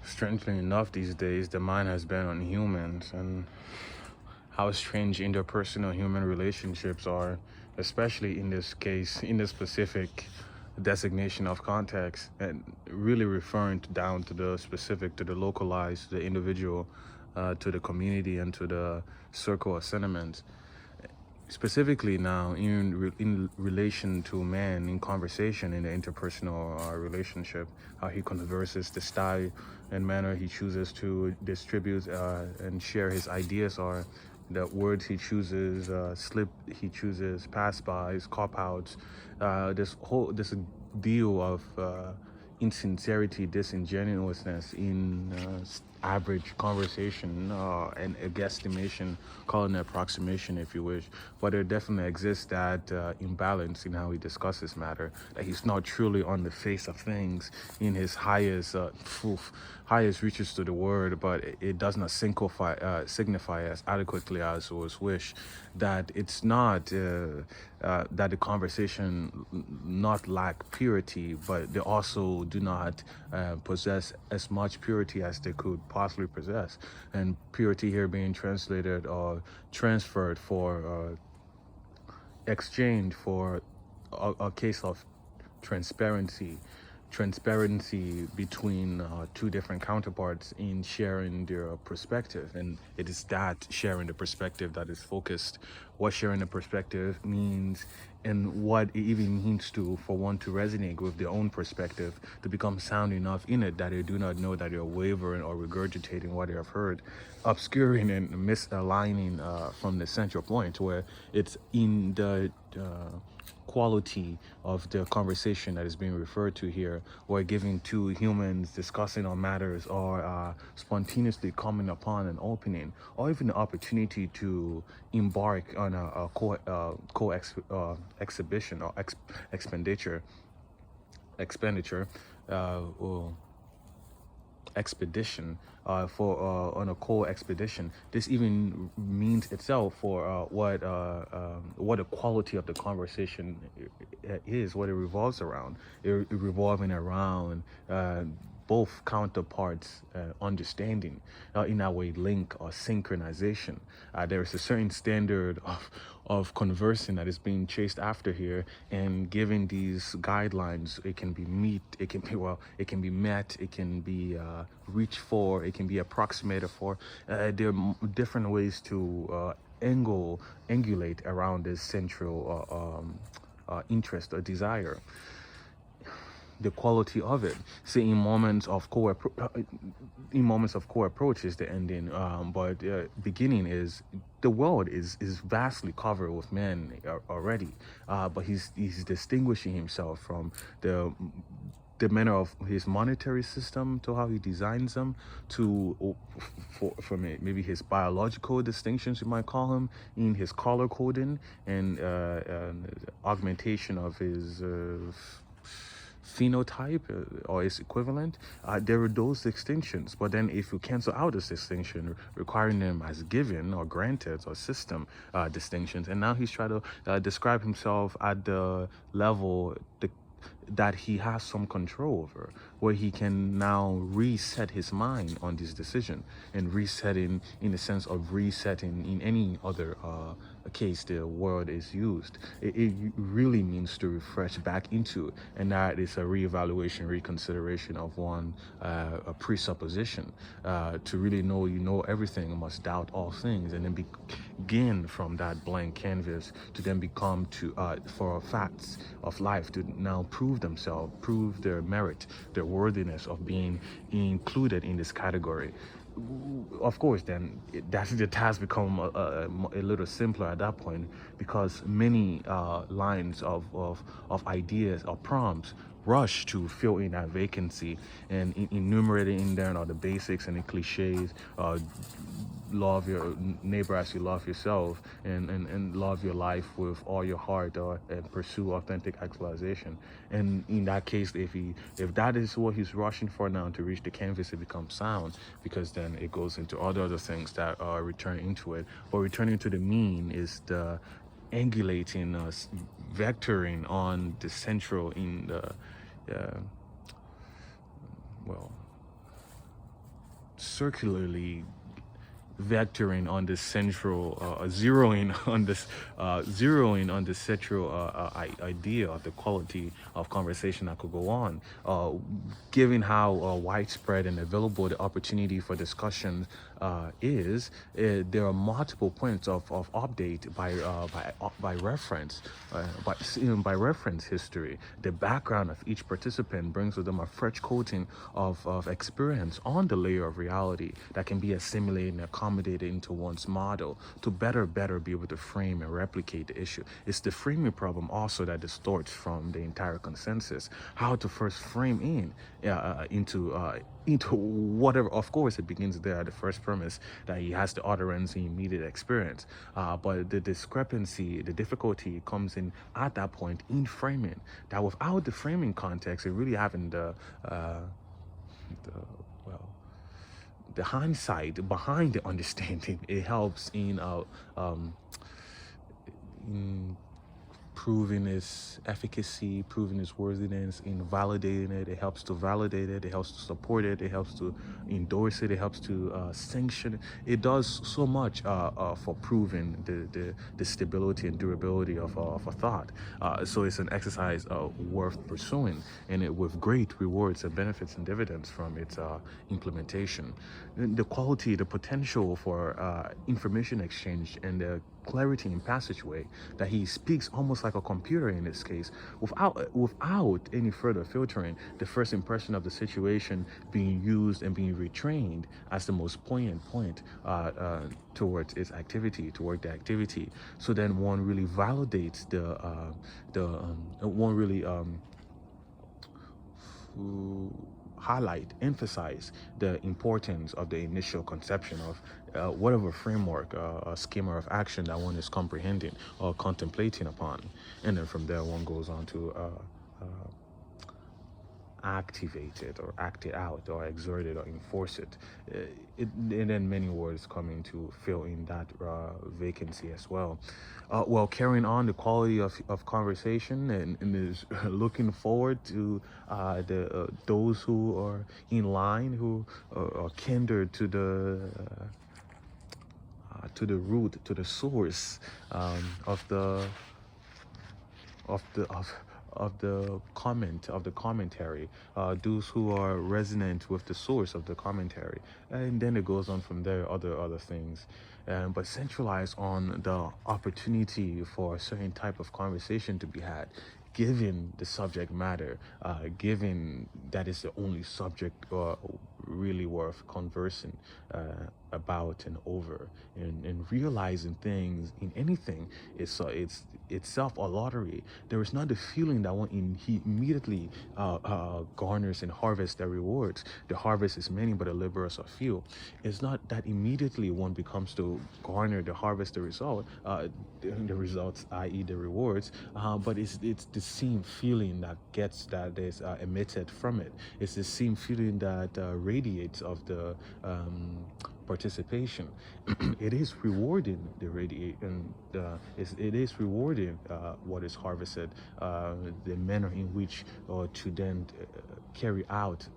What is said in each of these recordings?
Strangely enough, these days, the mind has been on humans and how strange interpersonal human relationships are, especially in this case, in the specific designation of context, and really referring down to the specific, to the localized, the individual, to the community, and to the circle of sentiments. Specifically now, in relation to man in conversation in the interpersonal relationship, how he converses, the style and manner he chooses to distribute and share his ideas, or the words he chooses, slip he chooses, pass-bys, cop-outs, this deal of insincerity, disingenuousness in average conversation and a guesstimation, call it an approximation if you wish. But there definitely exists that imbalance in how he discusses matter, that he's not truly on the face of things in his highest reaches to the word, but it does not signify as adequately as was wished, that it's not that the conversation not lack purity, but they also do not possess as much purity as they could possibly possess. And purity here being translated or transferred for exchange for a case of transparency between two different counterparts in sharing their perspective. And it is that sharing the perspective that is focused, what sharing the perspective means, and what it even means to for one to resonate with their own perspective, to become sound enough in it that they do not know that they're wavering or regurgitating what they have heard, obscuring and misaligning from the central point, where it's in the quality of the conversation that is being referred to here, or giving two humans discussing on matters, or spontaneously coming upon an opening, or even the opportunity to embark on a exhibition or expenditure, or expedition, for on a coal expedition. This even means itself for what the quality of the conversation is, what it revolves around. It revolving around both counterparts understanding, in a way link or synchronization. There is a certain standard of conversing that is being chased after here, and given these guidelines, it can be it can be met, it can be reached for, it can be approximated for. There are different ways to angulate around this central interest or desire, the quality of it. See, in moments of co-approach is the ending, but beginning is the world is vastly covered with men already, but he's distinguishing himself from the manner of his monetary system, to how he designs them, to for maybe his biological distinctions, you might call him, in his color coding and augmentation of his phenotype, or its equivalent. There are those distinctions, but then if you cancel out this distinction, requiring them as given or granted or system distinctions, and now he's trying to describe himself at the level that he has some control over, where he can now reset his mind on this decision, and resetting in the sense of resetting in any other case the word is used. It really means to refresh back into, and that is a reevaluation, reconsideration of one a presupposition. To really know you know everything, must doubt all things, and then begin from that blank canvas to then become to for facts of life to now prove themselves, prove their merit, their worthiness of being included in this category. Of course, then the task become a little simpler at that point, because many lines of ideas or prompts rush to fill in that vacancy, and enumerating in there all the basics and the cliches. Love your neighbor as you love yourself, and love your life with all your heart, and pursue authentic actualization. And in that case, if that is what he's rushing for now to reach the canvas, it becomes sound, because then it goes into all the other things that are return into it. But returning to the mean is the angulating, vectoring on the central in the well circularly vectoring on this central, zeroing on the central idea of the quality of conversation that could go on, given how widespread and available the opportunity for discussion is. There are multiple points of update by reference, by reference history. The background of each participant brings with them a fresh coating of experience on the layer of reality that can be assimilated and accommodated into one's model to better be able to frame and replicate the issue. It's the framing problem also that distorts from the entire consensus. How to first frame into whatever. Of course, it begins there at the first premise that he has the utterance and immediate experience, but the discrepancy, the difficulty comes in at that point in framing. That without the framing context, and really having the well, the hindsight behind the understanding, it helps in proving its efficacy, proving its worthiness, in validating it. It helps to validate it, it helps to support it, it helps to endorse it, it helps to sanction it. It does so much for proving the stability and durability of a thought. So it's an exercise worth pursuing, and it with great rewards and benefits and dividends from its implementation. The quality, the potential for information exchange, and the clarity in passageway that he speaks almost like a computer in this case, without any further filtering, the first impression of the situation being used and being retrained as the most poignant point towards its activity, toward the activity. So then one really validates one really highlight, emphasize the importance of the initial conception of whatever framework, schema of action that one is comprehending or contemplating upon. And then from there, one goes on to activate it or act it out or exert it or enforce it. And then many words coming to fill in that vacancy as well. Well, carrying on the quality of conversation, and is looking forward to those who are in line, who are kindred to the root, to the source of the commentary, those who are resonant with the source of the commentary. And then it goes on from there, other things, but centralize on the opportunity for a certain type of conversation to be had, given the subject matter, given that is the only subject really worth conversing about and over, and realizing things in anything is it's itself a lottery. There is not the feeling that he immediately garners and harvests the rewards. The harvest is many, but the laborers are few. It's not that immediately one becomes to garner the harvest, the the results, i.e. the rewards, but it's the same feeling that is emitted from it. It's the same feeling that radiates of the participation. It is rewarding the it is rewarding what is harvested, the manner in which to then carry out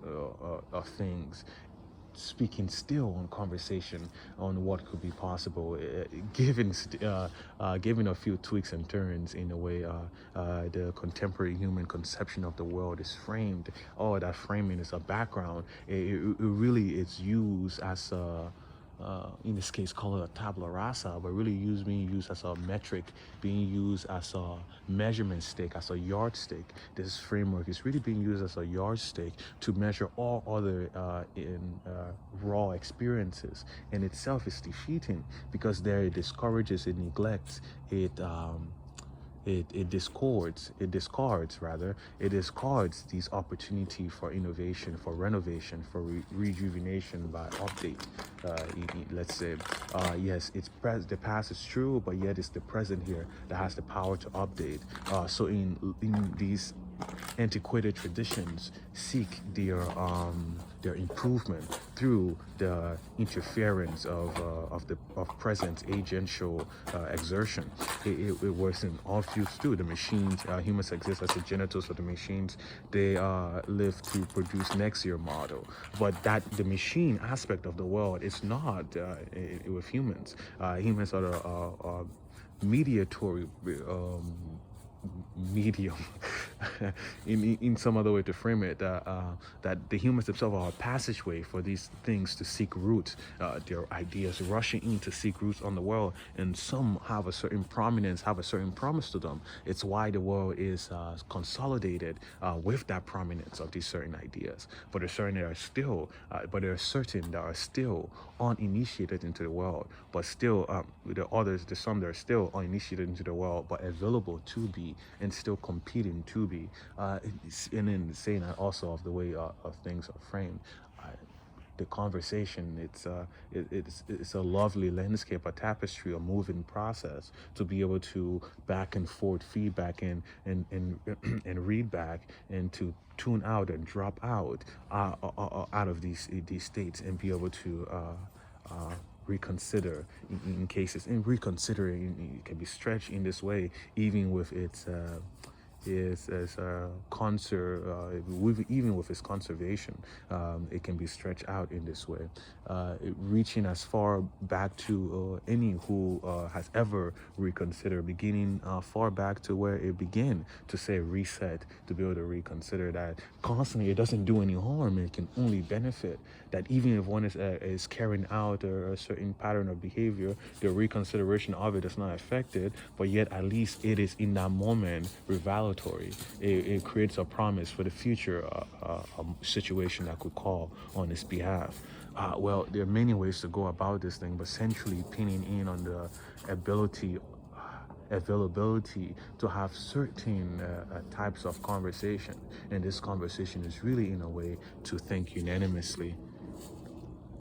things, speaking still on conversation on what could be possible, given a few tweaks and turns in the way the contemporary human conception of the world is framed. That framing is a background. It really is used as a in this case call it a tabula rasa, but really being used as a metric, being used as a measurement stick, as a yardstick. This framework is really being used as a yardstick to measure all other raw experiences, and itself is defeating, because there it discourages, it neglects, it discards these opportunity for innovation, for renovation, for rejuvenation by update. Let's say, yes, the past is true, but yet it's the present here that has the power to update. So in these antiquated traditions, seek their their improvement through the interference of present agential exertion. It works in all fields too. The machines, humans exist as the genitals for the machines. They live to produce next year model, but that the machine aspect of the world is not with humans. Humans are the mediatory medium in some other way to frame it, that the humans themselves are a passageway for these things to seek roots, their ideas rushing in to seek roots on the world, and some have a certain prominence, have a certain promise to them. It's why the world is consolidated with that prominence of these certain ideas. But there are certain that are still uninitiated into the world, but still there's some that are still uninitiated into the world, but available to be and still competing to be. And then saying that also of the way of things are framed. The conversation, it's a lovely landscape, a tapestry, a moving process to be able to back and forth feedback and and read back, and to tune out and drop out of these states, and be able to reconsider in cases, and reconsidering it can be stretched in this way, even with its even with its conservation. It can be stretched out in this way, reaching as far back to any who has ever reconsidered, beginning far back to where it began, to say reset, to be able to reconsider that constantly. It doesn't do any harm, it can only benefit. That even if one is carrying out a certain pattern of behavior, the reconsideration of it is not affected, but yet at least it is in that moment revalid. It creates a promise for the future, a situation that could call on its behalf. Well, there are many ways to go about this thing, but centrally pinning in on the availability to have certain types of conversation. And this conversation is really in a way to think unanimously.